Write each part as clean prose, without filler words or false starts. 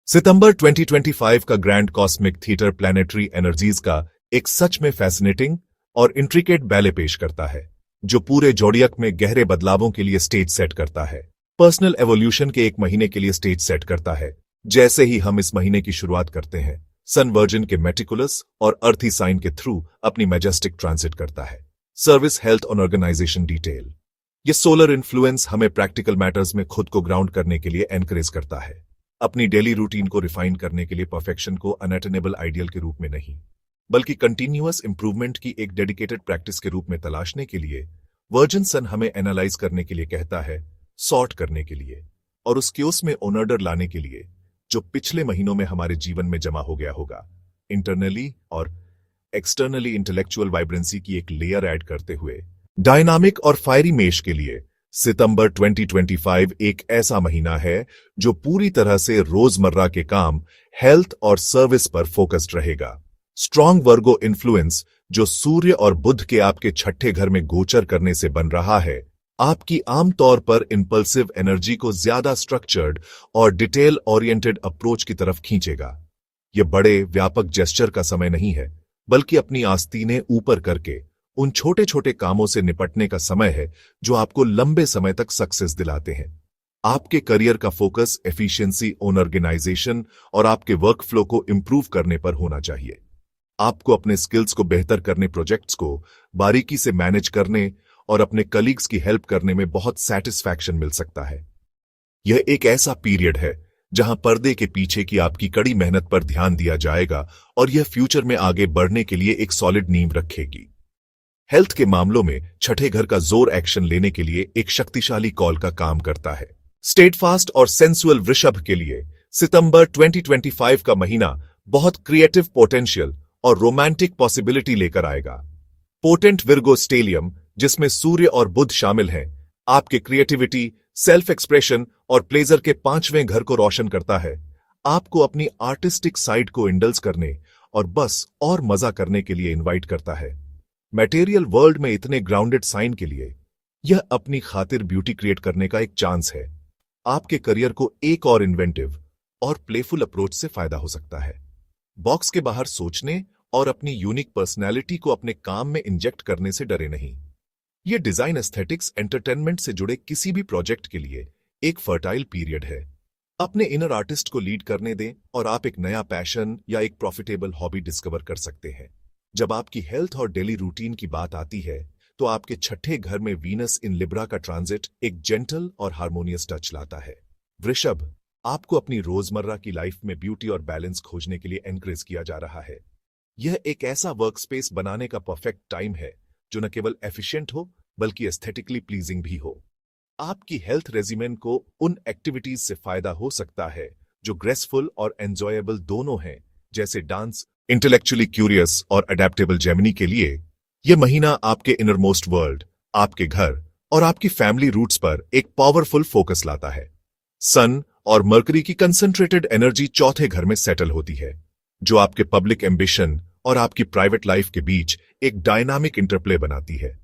सितंबर 2025 का grand cosmic theatre planetary energies का एक सच में फैसिनेटिंग और इंट्रिकेट बैले पेश करता है, जो पूरे जोडियक में गहरे बदलावों के लिए स्टेज सेट करता है। पर्सनल एवोल्यूशन के एक महीने के लिए स्टेज सेट करता है। जैसे ही हम इस महीने की शुरुआत करते हैं, सन वर्जिन के मेटिकुलस और अर्थी साइन के थ्रू अपनी मैजेस्टिक ट्रांसिट करता है। सर्विस, हेल्थ और ऑर्गेनाइजेशन डिटेल। ये सोलर इन्फ्लुएंस हमें प्रैक्टिकल मैटर्स में खुद को ग्राउंड करने के लिए एनकरेज करता है, अपनी डेली रूटीन को रिफाइन करने के लिए परफेक्शन को अनअटेनेबल आइडियल के रूप में नहीं, बल्कि कंटिन्यूअस इंप्रूवमेंट की एक डेडिकेटेड प्रैक्टिस के रूप में तलाशने के लिए। वर्जिन सन हमें एनालाइज करने के लिए कहता है, सॉर्ट करने के लिए और उस क्योस में ऑर्डर लाने के लिए जो पिछले महीनों में हमारे जीवन में जमा हो गया होगा। इंटरनली और एक्सटर्नली इंटेलेक्चुअल वाइब्रेंसी की एक लेयर ऐड करते हुए डायनामिक और फायरी मेष के लिए सितंबर 2025 एक ऐसा महीना है जो पूरी तरह से रोजमर्रा के काम, हेल्थ और सर्विस पर फोकस्ड रहेगा। स्ट्रॉन्ग वर्गो इन्फ्लुएंस जो सूर्य और बुध के आपके छठे घर में गोचर करने से बन रहा है, आपकी आमतौर पर इंपल्सिव एनर्जी को ज्यादा स्ट्रक्चर्ड और डिटेल ओरिएंटेड अप्रोच की तरफ खींचेगा। यह बड़े व्यापक जेस्चर का समय नहीं है, बल्कि अपनी आस्तीनें ऊपर करके उन छोटे छोटे कामों से निपटने का समय है जो आपको लंबे समय तक सक्सेस दिलाते हैं। आपके करियर का फोकस एफिशिएंसी, ऑर्गेनाइजेशन और आपके वर्क फ्लो को इंप्रूव करने पर होना चाहिए। आपको अपने स्किल्स को बेहतर करने, प्रोजेक्ट्स को बारीकी से मैनेज करने और अपने कलीग्स की हेल्प करने में बहुत सैटिस्फैक्शन मिल सकता है। यह एक ऐसा पीरियड है जहां पर्दे के पीछे की आपकी कड़ी मेहनत पर ध्यान दिया जाएगा और यह फ्यूचर में आगे बढ़ने के लिए एक सॉलिड नींव रखेगी। हेल्थ के मामलों में छठे घर का जोर एक्शन लेने के लिए एक शक्तिशाली कॉल का काम करता है। स्टेटफास्ट और सेंसुअल वृषभ के लिए सितंबर 2025 का महीना बहुत क्रिएटिव पोटेंशियल और रोमांटिक पॉसिबिलिटी लेकर आएगा। पोटेंट विर्गो स्टेलियम, जिसमें सूर्य और बुध शामिल हैं, आपके क्रिएटिविटी, सेल्फ एक्सप्रेशन और प्लेजर के पांचवें घर को रोशन करता है। आपको अपनी आर्टिस्टिक साइड को इंडल्ज करने और बस और मजा करने के लिए इनवाइट करता है। मटेरियल वर्ल्ड में इतने ग्राउंडेड साइन के लिए यह अपनी खातिर ब्यूटी क्रिएट करने का एक चांस है। आपके करियर को एक और इन्वेंटिव और प्लेफुल अप्रोच से फायदा हो सकता है। बॉक्स के बाहर सोचने और अपनी यूनिक पर्सनैलिटी को अपने काम में इंजेक्ट करने से डरे नहीं। यह डिजाइन, एस्थेटिक्स, एंटरटेनमेंट से जुड़े किसी भी प्रोजेक्ट के लिए एक फर्टाइल पीरियड है। अपने इनर आर्टिस्ट को लीड करने दें और आप एक नया पैशन या एक प्रॉफिटेबल हॉबी डिस्कवर कर सकते हैं। जब आपकी हेल्थ और डेली रूटीन की बात आती है, तो आपके छठे घर में वीनस इन लिब्रा का ट्रांजिट एक जेंटल और हार्मोनियस टच लाता है। वृषभ, आपको अपनी रोजमर्रा की लाइफ में ब्यूटी और बैलेंस खोजने के लिए एनकरेज किया जा रहा है। यह एक ऐसा वर्क स्पेस बनाने का परफेक्ट टाइम है जो न केवल एफिशिएंट हो, बल्कि एस्थेटिकली प्लीजिंग भी हो। आपकी हेल्थ रेजिमेन को उन एक्टिविटीज से फायदा हो सकता है जो ग्रेसफुल और एंजॉयबल दोनों हैं, जैसे डांस। इंटेलेक्चुअली क्यूरियस और अडेप्टेबल जेमिनी के लिए यह महीना आपके इनरमोस्ट वर्ल्ड, आपके घर और आपकी फैमिली रूट्स पर एक पावरफुल फोकस लाता है। सन और मर्करी की कंसंट्रेटेड एनर्जी चौथे घर में सेटल होती है, जो आपके पब्लिक एम्बिशन और आपकी प्राइवेट लाइफ के बीच एक डायनामिक इंटरप्ले बनाती है।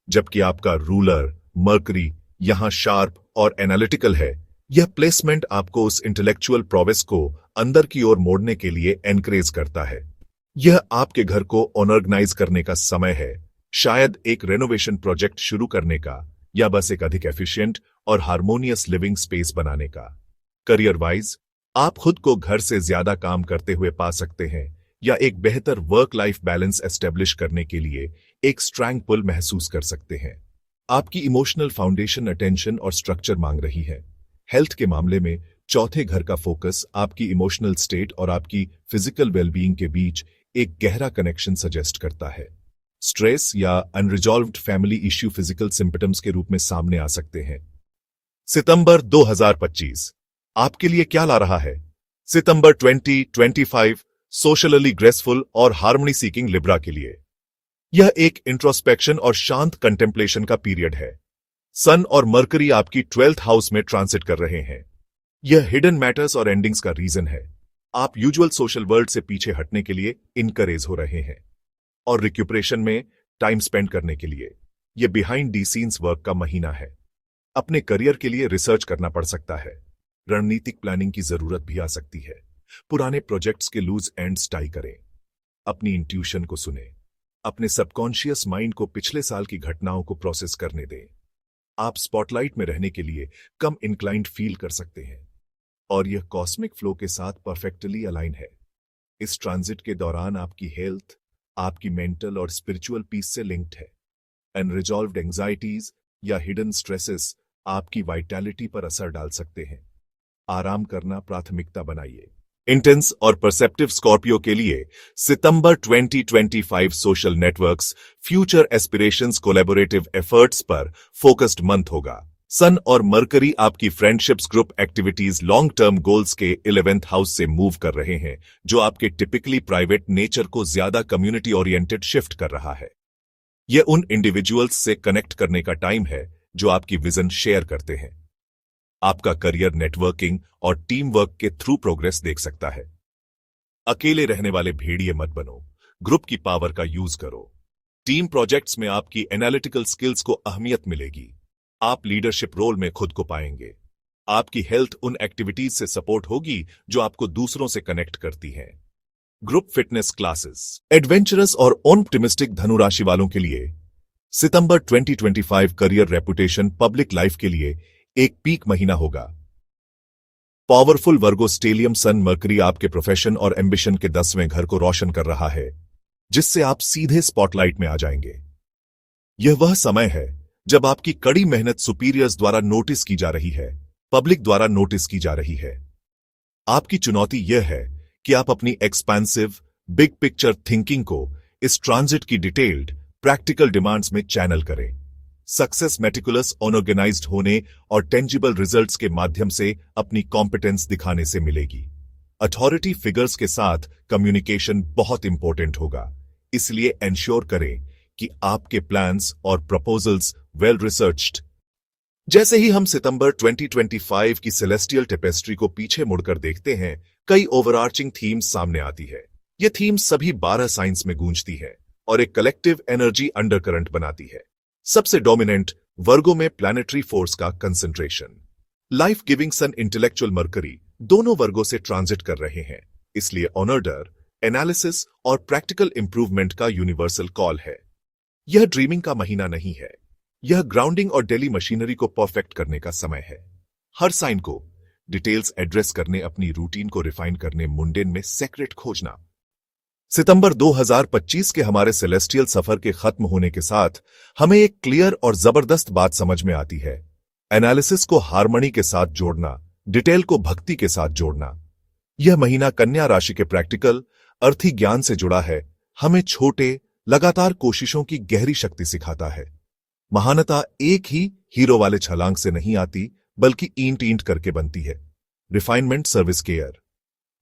जबकि आपका रूलर मर्करी यहां शार्प और एनालिटिकल है, यह प्लेसमेंट आपको उस इंटेलेक्चुअल प्रोवेस को अंदर की ओर मोड़ने के लिए एनकरेज करता है। यह आपके घर को ऑर्गेनाइज करने का समय है, शायद एक रेनोवेशन प्रोजेक्ट शुरू करने का या बस एक अधिक एफिशिएंट और हार्मोनियस लिविंग स्पेस बनाने का। करियर वाइज, आप खुद को घर से ज्यादा काम करते हुए पा सकते हैं या एक बेहतर वर्क लाइफ बैलेंस एस्टेब्लिश करने के लिए एक स्ट्रॉन्ग पुल महसूस कर सकते हैं। आपकी इमोशनल फाउंडेशन अटेंशन और स्ट्रक्चर मांग रही है। हेल्थ के मामले में चौथे घर का फोकस आपकी इमोशनल स्टेट और आपकी फिजिकल वेलबीइंग के बीच एक गहरा कनेक्शन सजेस्ट करता है। स्ट्रेस या unresolved family issue physical symptoms के रूप में सामने आ सकते हैं। सितंबर 2025 आपके लिए क्या ला रहा है? सितंबर 2025 सोशली ग्रेसफुल और हार्मनी सीकिंग लिब्रा के लिए यह एक इंट्रोस्पेक्शन और शांत कंटेम्पलेशन का पीरियड है। सन और मर्करी आपकी 12th हाउस में ट्रांसिट कर रहे हैं। यह हिडन मैटर्स और एंडिंग्स का रीजन है। आप यूजुअल सोशल वर्ल्ड से पीछे हटने के लिए इनकरेज हो रहे हैं और रिक्यूपरेशन में टाइम स्पेंड करने के लिए यह बिहाइंड दी सीन्स वर्क का महीना है। अपने करियर के लिए रिसर्च करना पड़ सकता है, रणनीतिक प्लानिंग की जरूरत भी आ सकती है पुराने प्रोजेक्ट्स के लूज एंड्स टाई करें, अपनी इंट्यूशन को सुने, अपने सबकॉन्शियस माइंड को पिछले साल की घटनाओं को प्रोसेस करने दें। आप स्पॉटलाइट में रहने के लिए कम इंक्लाइंड फील कर सकते हैं और यह कॉस्मिक फ्लो के साथ परफेक्टली अलाइन है। इस ट्रांजिट के दौरान आपकी हेल्थ आपकी मेंटल और स्पिरिचुअल पीस से लिंक्ड है। अनरिजॉल्व्ड एंजाइटीज या हिडन स्ट्रेसेस आपकी वाइटैलिटी पर असर डाल सकते हैं। आराम करना प्राथमिकता बनाइए। इंटेंस और परसेप्टिव स्कॉर्पियो के लिए सितंबर 2025 social networks, future aspirations, collaborative efforts पर फोकस्ड मंथ होगा। सन और मरकरी आपकी friendships, group activities, long term goals के 11th हाउस से मूव कर रहे हैं, जो आपके टिपिकली प्राइवेट नेचर को ज्यादा कम्युनिटी ओरिएंटेड शिफ्ट कर रहा है। यह उन इंडिविजुअल्स से कनेक्ट करने का टाइम है जो आपकी विजन शेयर करते हैं। आपका करियर नेटवर्किंग और टीम वर्क के थ्रू प्रोग्रेस देख सकता है। अकेले रहने वाले भेड़िए मत बनो, ग्रुप की पावर का यूज करो। टीम प्रोजेक्ट्स में आपकी एनालिटिकल स्किल्स को अहमियत मिलेगी। आप लीडरशिप रोल में खुद को पाएंगे। आपकी हेल्थ उन एक्टिविटीज से सपोर्ट होगी जो आपको दूसरों से कनेक्ट करती हैं। ग्रुप फिटनेस क्लासेस, एडवेंचरस और ऑप्टिमिस्टिक धनु राशि वालों के लिए सितंबर 2025 करियर, रेपुटेशन, पब्लिक लाइफ के लिए एक पीक महीना होगा। पावरफुल वर्गो स्टेलियम सन मरकरी आपके प्रोफेशन और एम्बिशन के 10वें घर को रोशन कर रहा है, जिससे आप सीधे स्पॉटलाइट में आ जाएंगे। यह वह समय है जब आपकी कड़ी मेहनत सुपीरियर्स द्वारा नोटिस की जा रही है, पब्लिक द्वारा नोटिस की जा रही है। आपकी चुनौती यह है कि आप अपनी एक्सपेंसिव बिग पिक्चर थिंकिंग को इस ट्रांजिट की डिटेल्ड प्रैक्टिकल डिमांड्स में चैनल करें। सक्सेस मेटिकुलस, ऑर्गेनाइज्ड होने और टेंजिबल रिजल्ट्स के माध्यम से अपनी कॉम्पिटेंस दिखाने से मिलेगी। अथॉरिटी फिगर्स के साथ कम्युनिकेशन बहुत इंपॉर्टेंट होगा, इसलिए एंश्योर करें कि आपके प्लान्स और प्रपोजल्स वेल रिसर्च्ड। जैसे ही हम सितंबर 2025 की सेलेस्टियल टेपेस्ट्री को पीछे मुड़कर देखते हैं, कई ओवरआर्चिंग थीम्स सामने आती है। ये थीम्स सभी 12 साइंस में गूंजती है और एक कलेक्टिव एनर्जी अंडरकरंट बनाती है। सबसे डोमिनेंट वर्गों में प्लैनेटरी फोर्स का कंसंट्रेशन। लाइफ गिविंग सन, इंटेलेक्चुअल मरकरी दोनों वर्गों से ट्रांजिट कर रहे हैं, इसलिए ऑनर्डर, एनालिसिस और प्रैक्टिकल इंप्रूवमेंट का यूनिवर्सल कॉल है। यह ड्रीमिंग का महीना नहीं है, यह ग्राउंडिंग और डेली मशीनरी को परफेक्ट करने का समय है। हर साइन को डिटेल्स एड्रेस करने, अपनी रूटीन को रिफाइन करने, मुंडेन में सेक्रेट खोजना। सितंबर 2025 के हमारे सेलेस्टियल सफर के खत्म होने के साथ हमें एक क्लियर और जबरदस्त बात समझ में आती है। एनालिसिस को हार्मनी के साथ जोड़ना, डिटेल को भक्ति के साथ जोड़ना। यह महीना कन्या राशि के प्रैक्टिकल अर्थी ज्ञान से जुड़ा है, हमें छोटे लगातार कोशिशों की गहरी शक्ति सिखाता है। महानता एक ही हीरो वाले छलांग से नहीं आती, बल्कि ईंट ईंट करके बनती है। Refinement, service, care.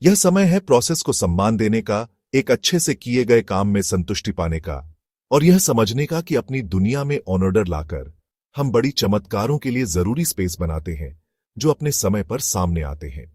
यह समय है प्रोसेस को सम्मान देने का, एक अच्छे से किए गए काम में संतुष्टि पाने का, और यह समझने का कि अपनी दुनिया में ऑर्डर लाकर हम बड़ी चमत्कारों के लिए जरूरी स्पेस बनाते हैं जो अपने समय पर सामने आते हैं।